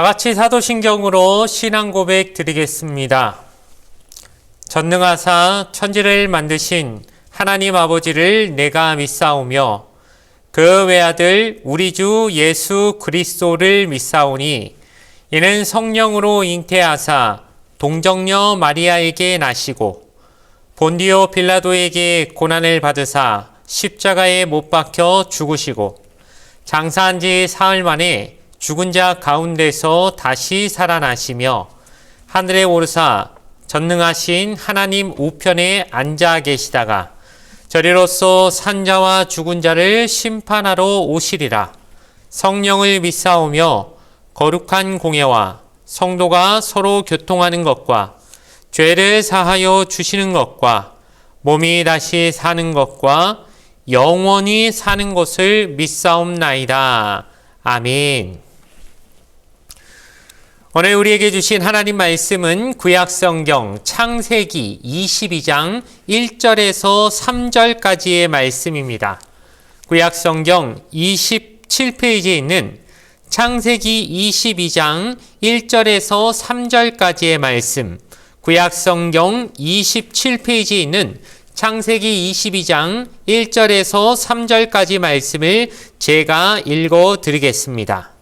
같이 사도신경으로 신앙 고백 드리겠습니다. 전능하사 천지를 만드신 하나님 아버지를 내가 믿사오며 그 외아들 우리 주 예수 그리스도를 믿사오니 이는 성령으로 잉태하사 동정녀 마리아에게 나시고 본디오 빌라도에게 고난을 받으사 십자가에 못 박혀 죽으시고 장사한 지 사흘 만에 죽은 자 가운데서 다시 살아나시며 하늘에 오르사 전능하신 하나님 우편에 앉아 계시다가 저리로서 산자와 죽은 자를 심판하러 오시리라. 성령을 믿사오며 거룩한 공예와 성도가 서로 교통하는 것과 죄를 사하여 주시는 것과 몸이 다시 사는 것과 영원히 사는 것을 믿사옵나이다. 아멘. 오늘 우리에게 주신 하나님 말씀은 구약성경 창세기 22장 1절에서 3절까지의 말씀입니다. 구약성경 27페이지에 있는 창세기 22장 1절에서 3절까지의 말씀, 구약성경 27페이지에 있는 창세기 22장 1절에서 3절까지 말씀을 제가 읽어 드리겠습니다.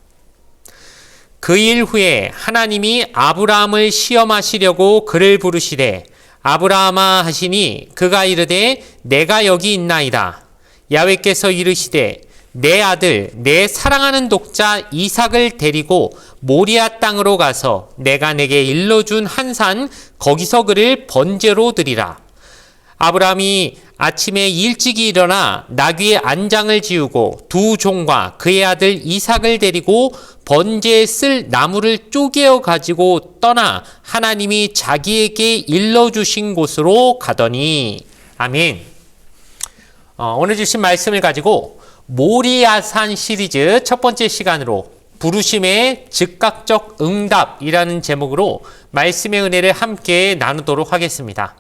그 일 후에 하나님이 아브라함을 시험하시려고 그를 부르시되 아브라함아 하시니 그가 이르되 내가 여기 있나이다. 야훼께서 이르시되 내 아들 내 사랑하는 독자 이삭을 데리고 모리아 땅으로 가서 내가 내게 일러준 한 산 거기서 그를 번제로 드리라. 아브라함이 아침에 일찍이 일어나 나귀의 안장을 지우고 두 종과 그의 아들 이삭을 데리고 번제에 쓸 나무를 쪼개어 가지고 떠나 하나님이 자기에게 일러주신 곳으로 가더니. 아멘. 오늘 주신 말씀을 가지고 모리아산 시리즈 첫 번째 시간으로 부르심의 즉각적 응답이라는 제목으로 말씀의 은혜를 함께 나누도록 하겠습니다.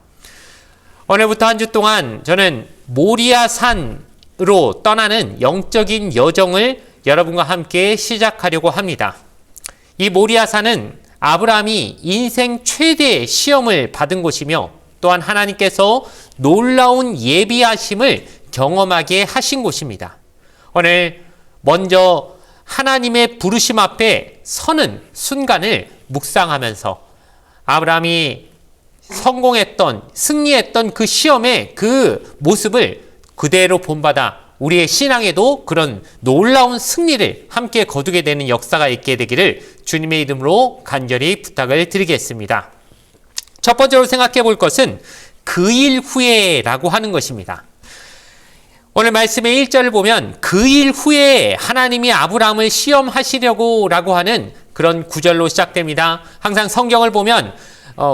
오늘부터 한 주 동안 저는 모리아산으로 떠나는 영적인 여정을 여러분과 함께 시작하려고 합니다. 이 모리아산은 아브라함이 인생 최대의 시험을 받은 곳이며 또한 하나님께서 놀라운 예비하심을 경험하게 하신 곳입니다. 오늘 먼저 하나님의 부르심 앞에 서는 순간을 묵상하면서 아브라함이 승리했던 그 시험의 그 모습을 그대로 본받아 우리의 신앙에도 그런 놀라운 승리를 함께 거두게 되는 역사가 있게 되기를 주님의 이름으로 간절히 부탁을 드리겠습니다. 첫 번째로 생각해 볼 것은 그 일 후에라고 하는 것입니다. 오늘 말씀의 1절을 보면 그 일 후에 하나님이 아브라함을 시험하시려고 라고 하는 그런 구절로 시작됩니다. 항상 성경을 보면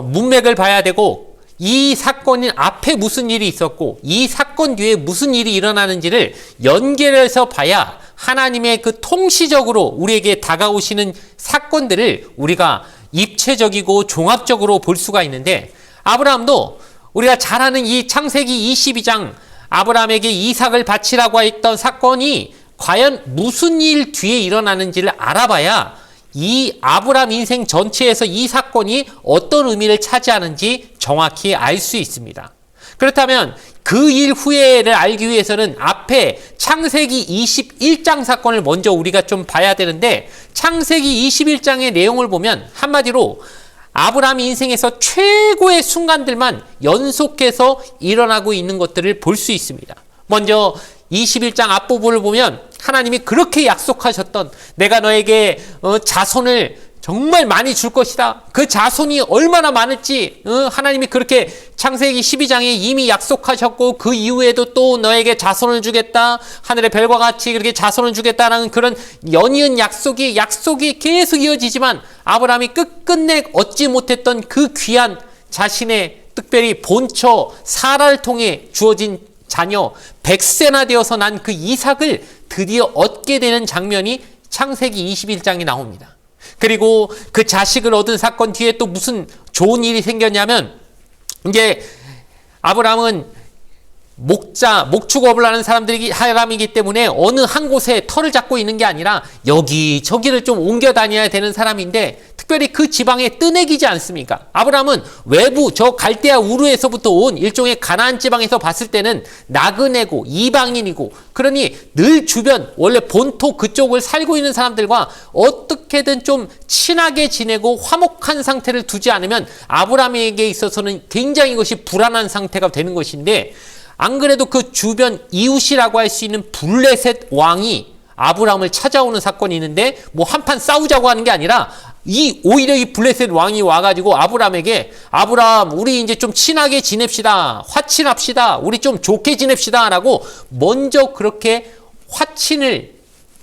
문맥을 봐야 되고 이 사건이 앞에 무슨 일이 있었고 이 사건 뒤에 무슨 일이 일어나는지를 연결해서 봐야 하나님의 그 통시적으로 우리에게 다가오시는 사건들을 우리가 입체적이고 종합적으로 볼 수가 있는데 아브라함도 우리가 잘 아는 이 창세기 22장 아브라함에게 이삭을 바치라고 했던 사건이 과연 무슨 일 뒤에 일어나는지를 알아봐야 이 아브라함 인생 전체에서 이 사건이 어떤 의미를 차지하는지 정확히 알 수 있습니다. 그렇다면 그 일 후에를 알기 위해서는 앞에 창세기 21장 사건을 먼저 우리가 좀 봐야 되는데 창세기 21장의 내용을 보면 한마디로 아브라함 인생에서 최고의 순간들만 연속해서 일어나고 있는 것들을 볼 수 있습니다. 먼저 21장 앞부분을 보면 하나님이 그렇게 약속하셨던 내가 너에게 자손을 정말 많이 줄 것이다. 그 자손이 얼마나 많을지 하나님이 그렇게 창세기 12장에 이미 약속하셨고 그 이후에도 또 너에게 자손을 주겠다. 하늘의 별과 같이 그렇게 자손을 주겠다라는 그런 연이은 약속이 계속 이어지지만 아브라함이 끝끝내 얻지 못했던 그 귀한 자신의 특별히 본처 사라를 통해 주어진 자녀 100세나 되어서 난 그 이삭을 드디어 얻게 되는 장면이 창세기 21장에 나옵니다. 그리고 그 자식을 얻은 사건 뒤에 또 무슨 좋은 일이 생겼냐면 이제 아브라함은 목축업을 하는 사람이기 때문에 어느 한 곳에 터를 잡고 있는 게 아니라 여기저기를 좀 옮겨 다녀야 되는 사람인데 특별히 그 지방에 뜨내기지 않습니까? 아브라함은 외부 저 갈대아 우르에서부터 온 일종의 가나안 지방에서 봤을 때는 나그네고 이방인이고 그러니 늘 주변 원래 본토 그쪽을 살고 있는 사람들과 어떻게든 좀 친하게 지내고 화목한 상태를 두지 않으면 아브라함에게 있어서는 굉장히 이것이 불안한 상태가 되는 것인데 안 그래도 그 주변 이웃이라고 할 수 있는 블레셋 왕이 아브라함을 찾아오는 사건이 있는데 뭐 한판 싸우자고 하는 게 아니라 오히려 이 블레셋 왕이 와가지고 아브라함에게 아브라함 우리 이제 좀 친하게 지냅시다. 화친합시다. 우리 좀 좋게 지냅시다. 라고 먼저 그렇게 화친을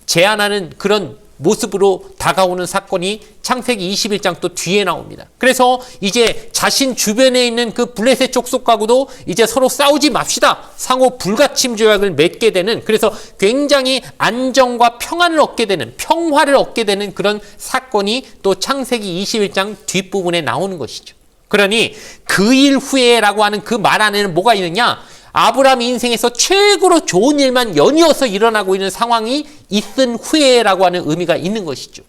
제안하는 그런 모습으로 다가오는 사건이 창세기 21장 또 뒤에 나옵니다. 그래서 이제 자신 주변에 있는 그 블레셋 족속하고도 이제 서로 싸우지 맙시다. 상호 불가침 조약을 맺게 되는 그래서 굉장히 안정과 평화를 얻게 되는 그런 사건이 또 창세기 21장 뒷부분에 나오는 것이죠. 그러니 그 일 후에라고 하는 그 말 안에는 뭐가 있느냐? 아브라함 인생에서 최고로 좋은 일만 연이어서 일어나고 있는 상황이 있은 후에라고 하는 의미가 있는 것이죠.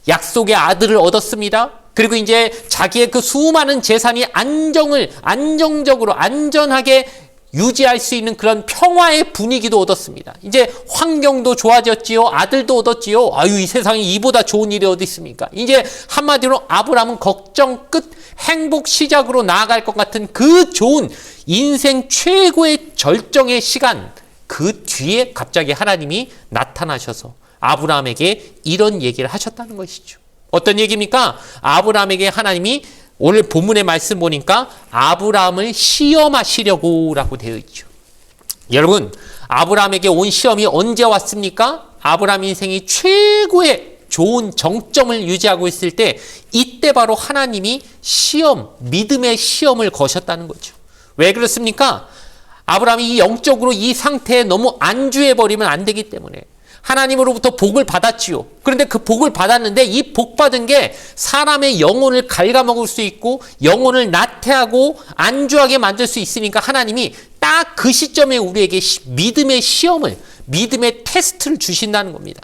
약속의 아들을 얻었습니다. 그리고 이제 자기의 그 수많은 재산이 안정적으로 안전하게 유지할 수 있는 그런 평화의 분위기도 얻었습니다. 이제 환경도 좋아졌지요. 아들도 얻었지요. 아유, 이 세상에 이보다 좋은 일이 어디 있습니까? 이제 한마디로 아브라함은 걱정 끝 행복 시작으로 나아갈 것 같은 그 좋은 인생 최고의 절정의 시간 그 뒤에 갑자기 하나님이 나타나셔서 아브라함에게 이런 얘기를 하셨다는 것이죠. 어떤 얘기입니까? 아브라함에게 하나님이 오늘 본문의 말씀 보니까 아브라함을 시험하시려고 라고 되어 있죠. 여러분, 아브라함에게 온 시험이 언제 왔습니까? 아브라함 인생이 최고의 좋은 정점을 유지하고 있을 때 이때 바로 하나님이 믿음의 시험을 거셨다는 거죠. 왜 그렇습니까? 아브라함이 이 영적으로 이 상태에 너무 안주해버리면 안 되기 때문에 하나님으로부터 복을 받았지요. 그런데 그 복을 받았는데 이 복 받은 게 사람의 영혼을 갉아먹을 수 있고 영혼을 나태하고 안주하게 만들 수 있으니까 하나님이 딱 그 시점에 우리에게 믿음의 시험을, 믿음의 테스트를 주신다는 겁니다.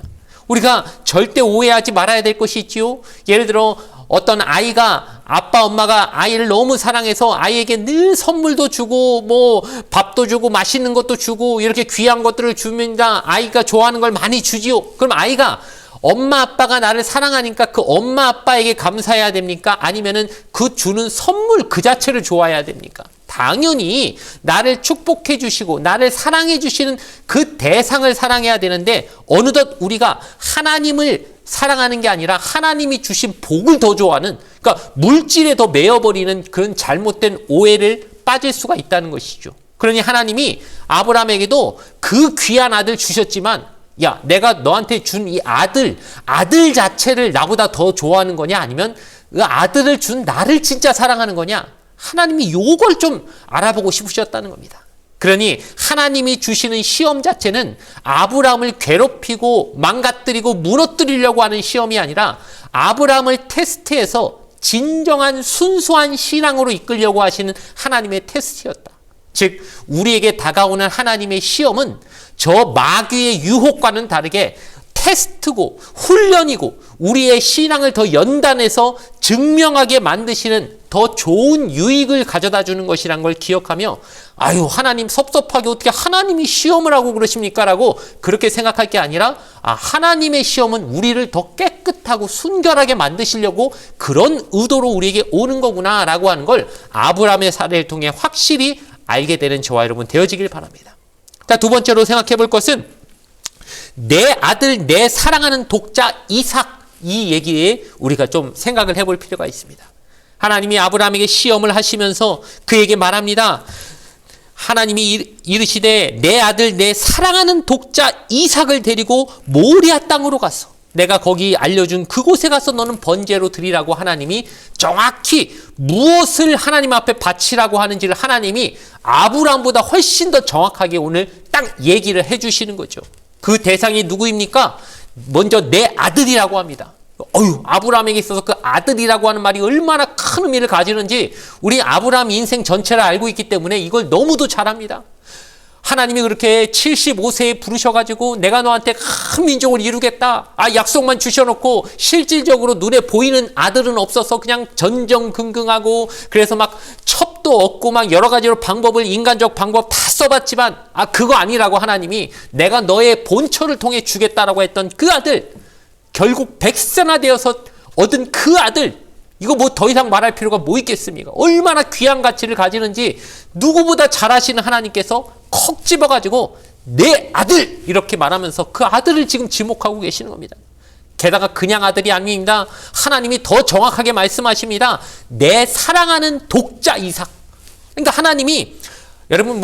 우리가 절대 오해하지 말아야 될 것이 있지요. 예를 들어 어떤 아이가 아빠 엄마가 아이를 너무 사랑해서 아이에게 늘 선물도 주고 뭐 밥도 주고 맛있는 것도 주고 이렇게 귀한 것들을 주면 아이가 좋아하는 걸 많이 주지요. 그럼 아이가 엄마 아빠가 나를 사랑하니까 그 엄마 아빠에게 감사해야 됩니까? 아니면은 그 주는 선물 그 자체를 좋아해야 됩니까? 당연히 나를 축복해 주시고 나를 사랑해 주시는 그 대상을 사랑해야 되는데 어느덧 우리가 하나님을 사랑하는 게 아니라 하나님이 주신 복을 더 좋아하는, 그러니까 물질에 더 매여버리는 그런 잘못된 오해를 빠질 수가 있다는 것이죠. 그러니 하나님이 아브라함에게도 그 귀한 아들 주셨지만 야, 내가 너한테 준 이 아들 자체를 나보다 더 좋아하는 거냐? 아니면 그 아들을 준 나를 진짜 사랑하는 거냐? 하나님이 요걸 좀 알아보고 싶으셨다는 겁니다. 그러니 하나님이 주시는 시험 자체는 아브라함을 괴롭히고 망가뜨리고 무너뜨리려고 하는 시험이 아니라 아브라함을 테스트해서 진정한 순수한 신앙으로 이끌려고 하시는 하나님의 테스트였다. 즉 우리에게 다가오는 하나님의 시험은 저 마귀의 유혹과는 다르게 테스트고 훈련이고 우리의 신앙을 더 연단해서 증명하게 만드시는 더 좋은 유익을 가져다 주는 것이란 걸 기억하며 아유 하나님 섭섭하게 어떻게 하나님이 시험을 하고 그러십니까? 라고 그렇게 생각할 게 아니라 하나님의 시험은 우리를 더 깨끗하고 순결하게 만드시려고 그런 의도로 우리에게 오는 거구나 라고 하는 걸 아브라함의 사례를 통해 확실히 알게 되는 저와 여러분 되어지길 바랍니다. 자, 두 번째로 생각해 볼 것은 내 아들, 내 사랑하는 독자 이삭, 이 얘기에 우리가 좀 생각을 해볼 필요가 있습니다. 하나님이 아브라함에게 시험을 하시면서 그에게 말합니다. 하나님이 이르시되 내 아들, 내 사랑하는 독자 이삭을 데리고 모리아 땅으로 가서 내가 거기 알려준 그곳에 가서 너는 번제로 드리라고 하나님이 정확히 무엇을 하나님 앞에 바치라고 하는지를 하나님이 아브라함보다 훨씬 더 정확하게 오늘 딱 얘기를 해주시는 거죠. 그 대상이 누구입니까? 먼저 내 아들이라고 합니다. 아브라함에게 있어서 그 아들이라고 하는 말이 얼마나 큰 의미를 가지는지 우리 아브라함 인생 전체를 알고 있기 때문에 이걸 너무도 잘 압니다. 하나님이 그렇게 75세에 부르셔가지고 내가 너한테 큰 민족을 이루겠다. 약속만 주셔놓고 실질적으로 눈에 보이는 아들은 없어서 그냥 전전긍긍하고 그래서 막 첩도 없고 막 여러 가지로 방법을 인간적 방법 다 써봤지만 그거 아니라고 하나님이 내가 너의 본처를 통해 주겠다라고 했던 그 아들, 결국 백세나되어서 얻은 그 아들, 이거 뭐 더 이상 말할 필요가 뭐 있겠습니까? 얼마나 귀한 가치를 가지는지 누구보다 잘 아시는 하나님께서 콕 집어가지고 내 아들 이렇게 말하면서 그 아들을 지금 지목하고 계시는 겁니다. 게다가 그냥 아들이 아닙니다. 하나님이 더 정확하게 말씀하십니다. 내 사랑하는 독자 이삭. 그러니까 하나님이 여러분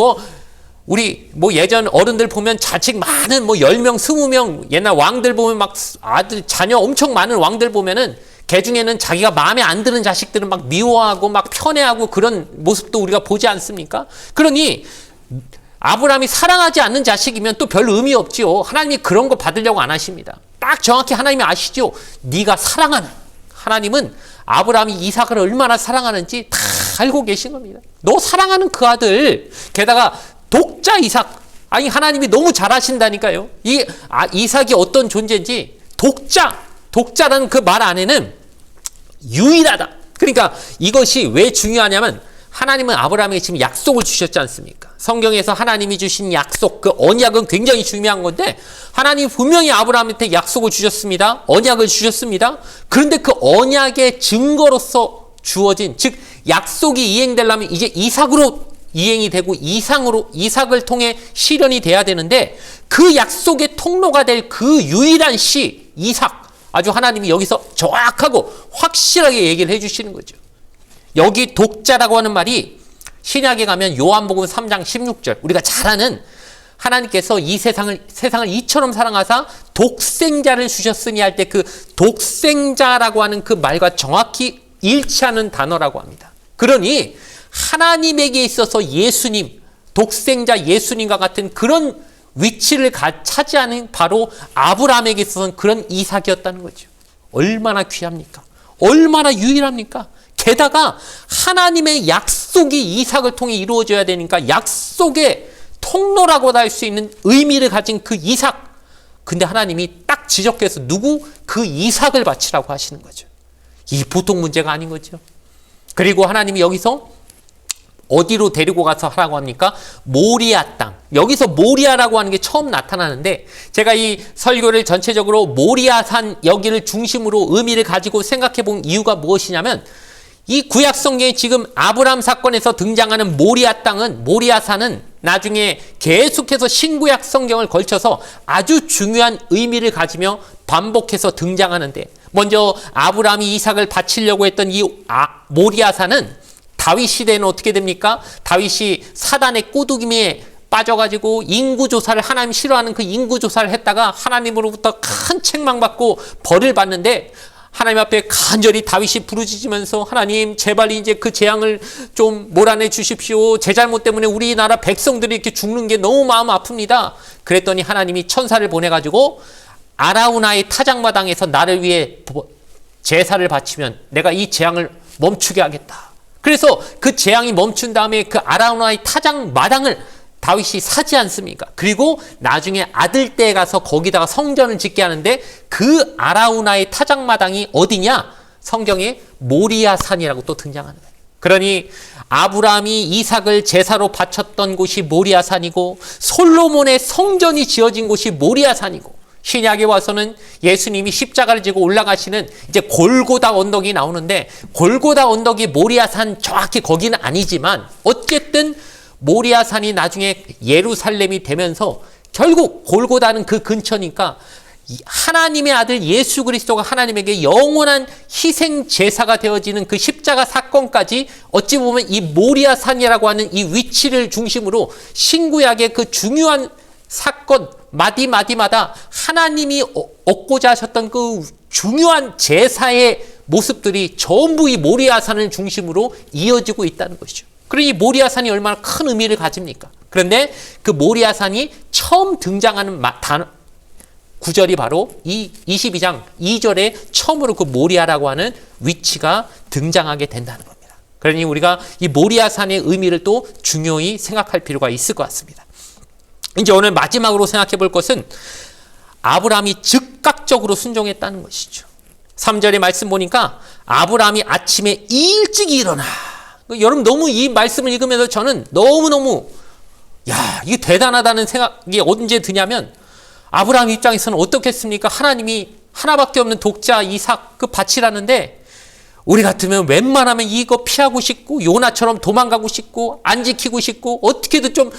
우리 예전 어른들 보면 자식 많은 10명, 20명 옛날 왕들 보면 막 아들 자녀 엄청 많은 왕들 보면은 개 중에는 자기가 마음에 안 드는 자식들은 막 미워하고 막 편애하고 그런 모습도 우리가 보지 않습니까? 그러니 아브라함이 사랑하지 않는 자식이면 또 별 의미 없지요. 하나님이 그런 거 받으려고 안 하십니다. 딱 정확히 하나님이 아시죠? 네가 사랑하는, 하나님은 아브라함이 이삭을 얼마나 사랑하는지 다 알고 계신 겁니다. 너 사랑하는 그 아들, 게다가 독자 이삭. 하나님이 너무 잘 아신다니까요. 이삭이 어떤 존재인지 독자라는 그 말 안에는 유일하다. 그러니까 이것이 왜 중요하냐면 하나님은 아브라함에게 지금 약속을 주셨지 않습니까? 성경에서 하나님이 주신 약속, 그 언약은 굉장히 중요한 건데 하나님 분명히 아브라함한테 약속을 주셨습니다. 언약을 주셨습니다. 그런데 그 언약의 증거로서 주어진, 즉 약속이 이행되려면 이제 이삭으로 이행이 되고 이삭을 통해 실현이 돼야 되는데 그 약속의 통로가 될 그 유일한 씨 이삭, 아주 하나님이 여기서 정확하고 확실하게 얘기를 해주시는 거죠. 여기 독자라고 하는 말이 신약에 가면 요한복음 3장 16절, 우리가 잘 아는 하나님께서 이 세상을 이처럼 사랑하사 독생자를 주셨으니 할 때 그 독생자라고 하는 그 말과 정확히 일치하는 단어라고 합니다. 그러니 하나님에게 있어서 예수님, 독생자 예수님과 같은 그런 위치를 차지하는 바로 아브라함에게 있어서는 그런 이삭이었다는 거죠. 얼마나 귀합니까? 얼마나 유일합니까? 게다가 하나님의 약속이 이삭을 통해 이루어져야 되니까 약속의 통로라고도 할 수 있는 의미를 가진 그 이삭. 근데 하나님이 딱 지적해서 그 이삭을 바치라고 하시는 거죠. 이 보통 문제가 아닌 거죠. 그리고 하나님이 여기서 어디로 데리고 가서 하라고 합니까? 모리아 땅. 여기서 모리아라고 하는 게 처음 나타나는데 제가 이 설교를 전체적으로 모리아산 여기를 중심으로 의미를 가지고 생각해 본 이유가 무엇이냐면 이 구약 성경에 지금 아브라함 사건에서 등장하는 모리아산은 나중에 계속해서 신구약 성경을 걸쳐서 아주 중요한 의미를 가지며 반복해서 등장하는데 먼저 아브라함이 이삭을 바치려고 했던 이 모리아산은 다윗 시대에는 어떻게 됩니까? 다윗이 사단의 꼬드김에 빠져가지고 인구조사를, 하나님 싫어하는 그 인구조사를 했다가 하나님으로부터 큰 책망받고 벌을 받는데 하나님 앞에 간절히 다윗이 부르짖으면서 하나님 제발 이제 그 재앙을 좀 몰아내 주십시오. 제 잘못 때문에 우리나라 백성들이 이렇게 죽는 게 너무 마음 아픕니다. 그랬더니 하나님이 천사를 보내가지고 아라우나의 타작마당에서 나를 위해 제사를 바치면 내가 이 재앙을 멈추게 하겠다. 그래서 그 재앙이 멈춘 다음에 그 아라우나의 타작 마당을 다윗이 사지 않습니까? 그리고 나중에 아들 떼에 가서 거기다가 성전을 짓게 하는데 그 아라우나의 타작 마당이 어디냐? 성경에 모리아산이라고 또 등장하는 거예요. 그러니 아브라함이 이삭을 제사로 바쳤던 곳이 모리아산이고 솔로몬의 성전이 지어진 곳이 모리아산이고 신약에 와서는 예수님이 십자가를 지고 올라가시는 이제 골고다 언덕이 나오는데 골고다 언덕이 모리아산 정확히 거기는 아니지만 어쨌든 모리아산이 나중에 예루살렘이 되면서 결국 골고다는 그 근처니까 하나님의 아들 예수 그리스도가 하나님에게 영원한 희생 제사가 되어지는 그 십자가 사건까지 어찌 보면 이 모리아산이라고 하는 이 위치를 중심으로 신구약의 그 중요한 사건 마디마디마다 하나님이 얻고자 하셨던 그 중요한 제사의 모습들이 전부 이 모리아산을 중심으로 이어지고 있다는 것이죠. 그러니 모리아산이 얼마나 큰 의미를 가집니까? 그런데 그 모리아산이 처음 등장하는 구절이 바로 이 22장 2절에 처음으로 그 모리아라고 하는 위치가 등장하게 된다는 겁니다. 그러니 우리가 이 모리아산의 의미를 또 중요히 생각할 필요가 있을 것 같습니다. 이제 오늘 마지막으로 생각해 볼 것은 아브라함이 즉각적으로 순종했다는 것이죠. 3절의 말씀 보니까 아브라함이 아침에 일찍 일어나. 여러분 너무 이 말씀을 읽으면서 저는 너무너무 이게 대단하다는 생각이 언제 드냐면 아브라함 입장에서는 어떻겠습니까? 하나님이 하나밖에 없는 독자 이삭 그 바치라는데 우리 같으면 웬만하면 이거 피하고 싶고 요나처럼 도망가고 싶고 안 지키고 싶고 어떻게든 좀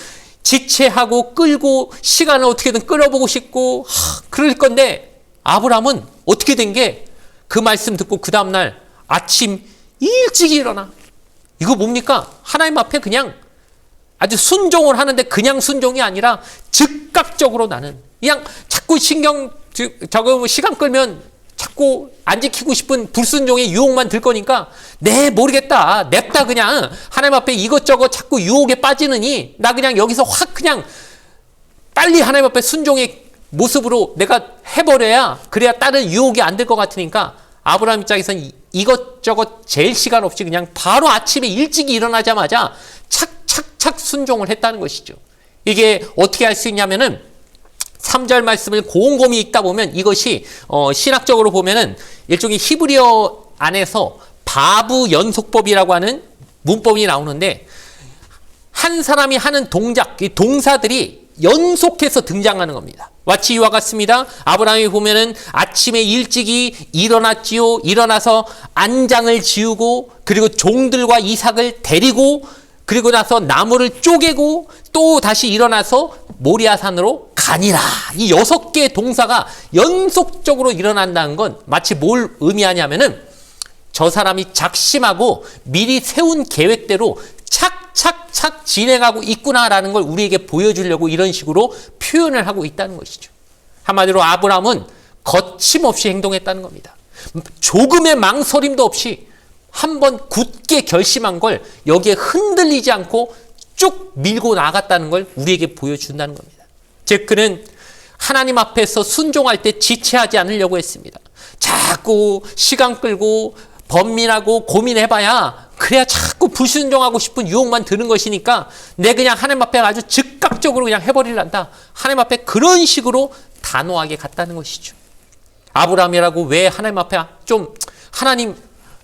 지체하고 끌고 시간을 어떻게든 끌어보고 싶고 그럴 건데 아브라함은 어떻게 된 게 그 말씀 듣고 그 다음날 아침 일찍 일어나. 이거 뭡니까? 하나님 앞에 그냥 아주 순종을 하는데 그냥 순종이 아니라 즉각적으로 나는 그냥 자꾸 시간 끌면 자꾸 안 지키고 싶은 불순종의 유혹만 들 거니까 모르겠다 냅다 그냥 하나님 앞에 이것저것 자꾸 유혹에 빠지느니 나 그냥 여기서 확 그냥 빨리 하나님 앞에 순종의 모습으로 내가 해버려야 그래야 다른 유혹이 안 될 것 같으니까 아브라함 입장에서는 이것저것 잴 시간 없이 그냥 바로 아침에 일찍 일어나자마자 착착착 순종을 했다는 것이죠. 이게 어떻게 할 수 있냐면은 3절 말씀을 곰곰이 읽다 보면 이것이 신학적으로 보면은 일종의 히브리어 안에서 바브 연속법이라고 하는 문법이 나오는데 한 사람이 하는 동작, 이 동사들이 연속해서 등장하는 겁니다. 마치 이와 같습니다. 아브라함이 보면은 아침에 일찍이 일어났지요. 일어나서 안장을 지우고 그리고 종들과 이삭을 데리고 그리고 나서 나무를 쪼개고 또 다시 일어나서 모리아산으로 가니라. 이 6개의 동사가 연속적으로 일어난다는 건 마치 뭘 의미하냐면은 저 사람이 작심하고 미리 세운 계획대로 착착착 진행하고 있구나라는 걸 우리에게 보여주려고 이런 식으로 표현을 하고 있다는 것이죠. 한마디로 아브라함은 거침없이 행동했다는 겁니다. 조금의 망설임도 없이 한번 굳게 결심한 걸 여기에 흔들리지 않고 쭉 밀고 나갔다는 걸 우리에게 보여준다는 겁니다. 즉 그는 하나님 앞에서 순종할 때 지체하지 않으려고 했습니다. 자꾸 시간 끌고 번민하고 고민해봐야 그래야 자꾸 불순종하고 싶은 유혹만 드는 것이니까 내 그냥 하나님 앞에 아주 즉각적으로 그냥 해버리란다. 하나님 앞에 그런 식으로 단호하게 갔다는 것이죠. 아브라함이라고 왜 하나님 앞에 좀 하나님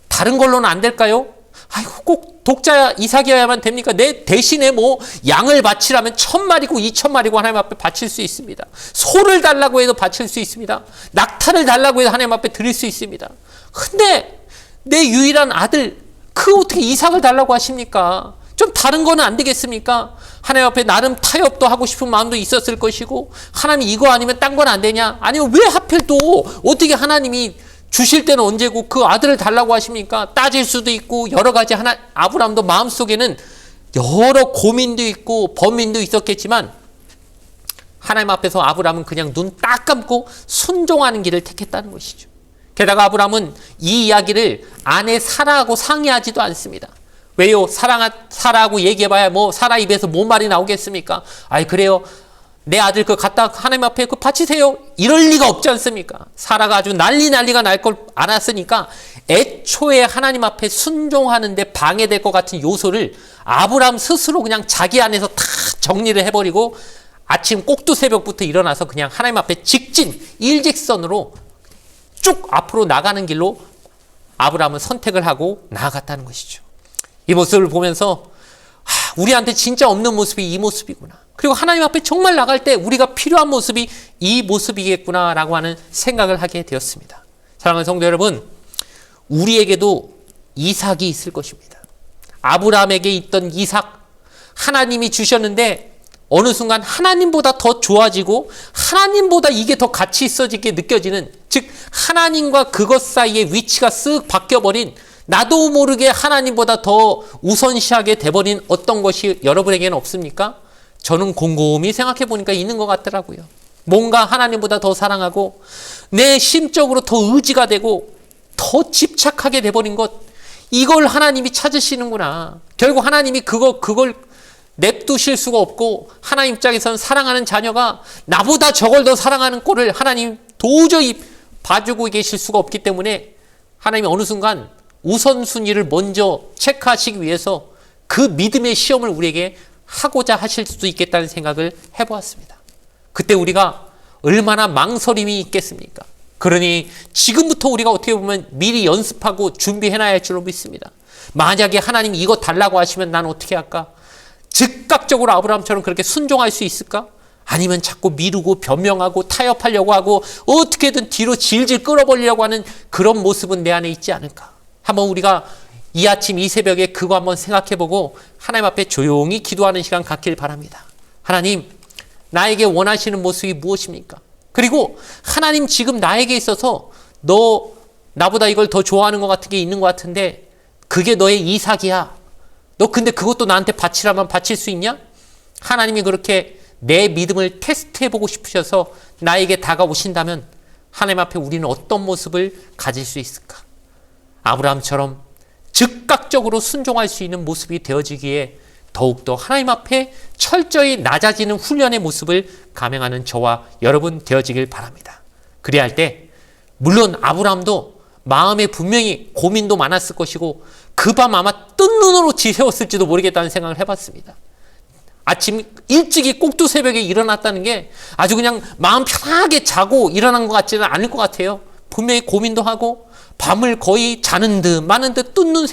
다른 걸로는 안 될까요? 아이고 꼭 독자 이삭이어야만 됩니까? 내 대신에 뭐 양을 바치라면 1000마리고 2000마리고 하나님 앞에 바칠 수 있습니다. 소를 달라고 해도 바칠 수 있습니다. 낙타를 달라고 해도 하나님 앞에 드릴 수 있습니다. 근데 내 유일한 아들 그 어떻게 이삭을 달라고 하십니까? 좀 다른 거는 안 되겠습니까? 하나님 앞에 나름 타협도 하고 싶은 마음도 있었을 것이고 하나님 이거 아니면 딴 건 안 되냐? 아니면 왜 하필 또 어떻게 하나님이 주실 때는 언제고 그 아들을 달라고 하십니까? 따질 수도 있고 여러 가지 아브라함도 마음속에는 여러 고민도 있고 범민도 있었겠지만 하나님 앞에서 아브라함은 그냥 눈 딱 감고 순종하는 길을 택했다는 것이죠. 게다가 아브라함은 이 이야기를 아내 사라하고 상의하지도 않습니다. 왜요? 사라하고 얘기해봐야 뭐 사라 입에서 뭔 말이 나오겠습니까? 아이 그래요. 내 아들 그 갖다 하나님 앞에 그 바치세요. 이럴 리가 없지 않습니까? 사라가 아주 난리가 날 걸 알았으니까 애초에 하나님 앞에 순종하는데 방해될 것 같은 요소를 아브라함 스스로 그냥 자기 안에서 다 정리를 해버리고 아침 꼭두새벽부터 일어나서 그냥 하나님 앞에 직진 일직선으로 쭉 앞으로 나가는 길로 아브라함은 선택을 하고 나아갔다는 것이죠. 이 모습을 보면서 우리한테 진짜 없는 모습이 이 모습이구나. 그리고 하나님 앞에 정말 나갈 때 우리가 필요한 모습이 이 모습이겠구나라고 하는 생각을 하게 되었습니다. 사랑하는 성도 여러분, 우리에게도 이삭이 있을 것입니다. 아브라함에게 있던 이삭, 하나님이 주셨는데 어느 순간 하나님보다 더 좋아지고 하나님보다 이게 더 가치 있어지게 느껴지는, 즉 하나님과 그것 사이의 위치가 쓱 바뀌어버린, 나도 모르게 하나님보다 더 우선시하게 돼버린 어떤 것이 여러분에게는 없습니까? 저는 곰곰이 생각해 보니까 있는 것 같더라고요. 뭔가 하나님보다 더 사랑하고 내 심적으로 더 의지가 되고 더 집착하게 돼버린 것, 이걸 하나님이 찾으시는구나. 결국 하나님이 그걸 냅두실 수가 없고, 하나님 입장에서는 사랑하는 자녀가 나보다 저걸 더 사랑하는 꼴을 하나님 도저히 봐주고 계실 수가 없기 때문에 하나님이 어느 순간 우선순위를 먼저 체크하시기 위해서 그 믿음의 시험을 우리에게 하고자 하실 수도 있겠다는 생각을 해보았습니다. 그때 우리가 얼마나 망설임이 있겠습니까? 그러니 지금부터 우리가 어떻게 보면 미리 연습하고 준비해놔야 할 줄로 믿습니다. 만약에 하나님 이거 달라고 하시면 난 어떻게 할까? 즉각적으로 아브라함처럼 그렇게 순종할 수 있을까? 아니면 자꾸 미루고 변명하고 타협하려고 하고 어떻게든 뒤로 질질 끌어버리려고 하는 그런 모습은 내 안에 있지 않을까? 한번 우리가 이 아침 이 새벽에 그거 한번 생각해보고 하나님 앞에 조용히 기도하는 시간 갖길 바랍니다. 하나님, 나에게 원하시는 모습이 무엇입니까? 그리고 하나님 지금 나에게 있어서 너 나보다 이걸 더 좋아하는 것 같은 게 있는 것 같은데 그게 너의 이삭이야. 너 근데 그것도 나한테 바치라면 바칠 수 있냐? 하나님이 그렇게 내 믿음을 테스트해보고 싶으셔서 나에게 다가오신다면 하나님 앞에 우리는 어떤 모습을 가질 수 있을까? 아브라함처럼 즉각적으로 순종할 수 있는 모습이 되어지기에 더욱더 하나님 앞에 철저히 낮아지는 훈련의 모습을 감행하는 저와 여러분 되어지길 바랍니다. 그래야 할 때 물론 아브라함도 마음에 분명히 고민도 많았을 것이고 그 밤 아마 뜬 눈으로 지새웠을지도 모르겠다는 생각을 해봤습니다. 아침 일찍이 꼭두새벽에 일어났다는 게 아주 그냥 마음 편하게 자고 일어난 것 같지는 않을 것 같아요. 분명히 고민도 하고 밤을 거의 자는 듯 마는 듯 뜬 눈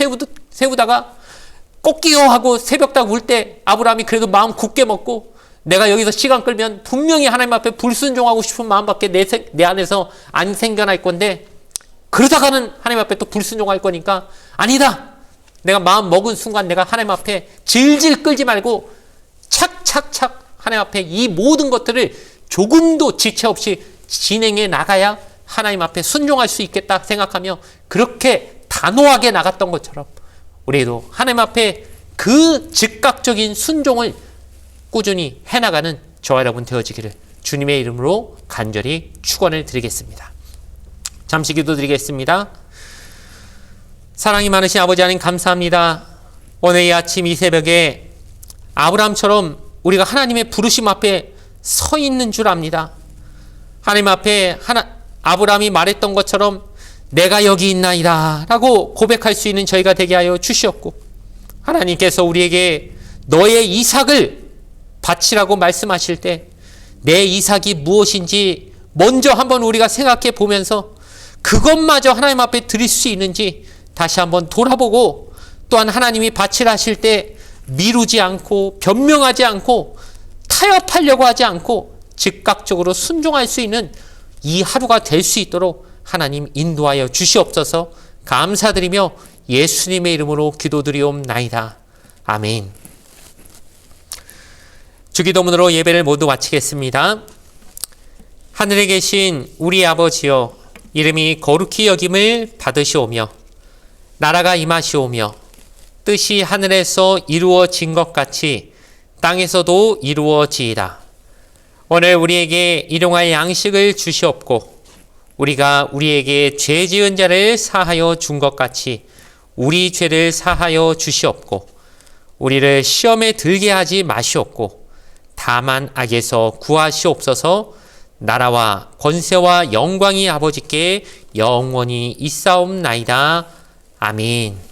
세우다가 꺾기요 하고 새벽딱 울 때 아브라함이 그래도 마음 굳게 먹고 내가 여기서 시간 끌면 분명히 하나님 앞에 불순종하고 싶은 마음밖에 내 안에서 안 생겨날 건데 그러다가는 하나님 앞에 또 불순종할 거니까 아니다. 내가 마음 먹은 순간 내가 하나님 앞에 질질 끌지 말고 착착착 하나님 앞에 이 모든 것들을 조금도 지체 없이 진행해 나가야 하나님 앞에 순종할 수 있겠다 생각하며 그렇게 단호하게 나갔던 것처럼 우리도 하나님 앞에 그 즉각적인 순종을 꾸준히 해나가는 저와 여러분 되어지기를 주님의 이름으로 간절히 축원을 드리겠습니다. 잠시 기도드리겠습니다. 사랑이 많으신 아버지 하나님 감사합니다. 오늘 이 아침 이 새벽에 아브라함처럼 우리가 하나님의 부르심 앞에 서 있는 줄 압니다. 하나님 앞에 아브라함이 말했던 것처럼 내가 여기 있나이다 라고 고백할 수 있는 저희가 되게 하여 주시었고 하나님께서 우리에게 너의 이삭을 바치라고 말씀하실 때 내 이삭이 무엇인지 먼저 한번 우리가 생각해 보면서 그것마저 하나님 앞에 드릴 수 있는지 다시 한번 돌아보고 또한 하나님이 바치라 하실 때 미루지 않고 변명하지 않고 타협하려고 하지 않고 즉각적으로 순종할 수 있는 이 하루가 될 수 있도록 하나님 인도하여 주시옵소서. 감사드리며 예수님의 이름으로 기도드리옵나이다. 아멘. 주기도문으로 예배를 모두 마치겠습니다. 하늘에 계신 우리 아버지여 이름이 거룩히 여김을 받으시오며 나라가 임하시오며 뜻이 하늘에서 이루어진 것 같이 땅에서도 이루어지이다. 오늘 우리에게 일용할 양식을 주시옵고 우리가 우리에게 죄 지은 자를 사하여 준 것 같이 우리 죄를 사하여 주시옵고 우리를 시험에 들게 하지 마시옵고 다만 악에서 구하시옵소서. 나라와 권세와 영광이 아버지께 영원히 있사옵나이다. 아멘.